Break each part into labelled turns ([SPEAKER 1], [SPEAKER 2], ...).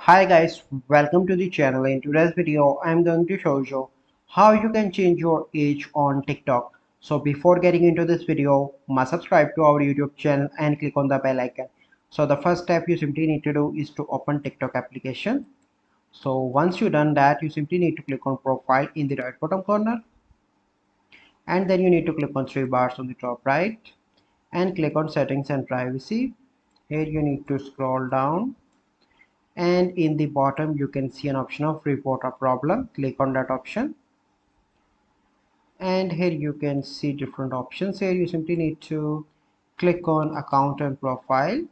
[SPEAKER 1] Hi guys, welcome to the channel. In today's video, I'm going to show you how you can change your age on TikTok. So before getting into this video, must subscribe to our YouTube channel and click on the bell icon. So the first step you simply need to do is to open TikTok application. So once you've done that, you simply need to click on profile in the right bottom corner. And then you need to click on three bars on the top right and click on settings and privacy. Here you need to scroll down, and in the bottom you can see an option of report a problem. Click on that option, and here you can see different options. Here you simply need to click on account and profile.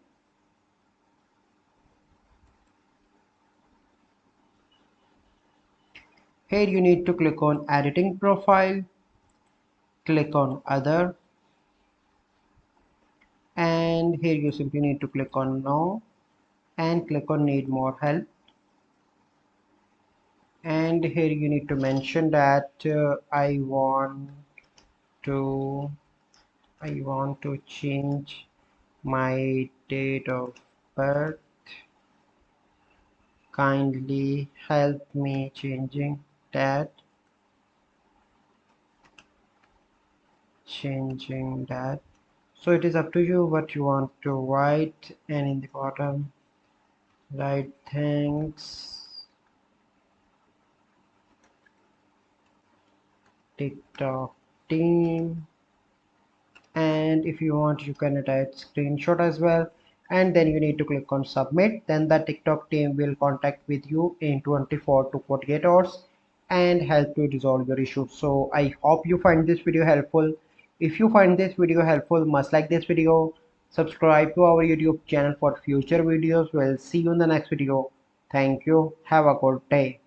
[SPEAKER 1] Here you need to click on editing profile, click on other, and here you simply need to click on no and click on need more help. And here you need to mention that to I want to change my date of birth. Kindly help me changing that. So it is up to you what you want to write, and in the bottom write thanks TikTok team. And if you want, you can attach screenshot as well, and then you need to click on submit. Then the TikTok team will contact with you in 24 to 48 hours and help you resolve your issue. So I hope you find this video helpful. If you find this video helpful, must like this video, subscribe to our YouTube channel for future videos. We'll see you in the next video. Thank you, have a good day.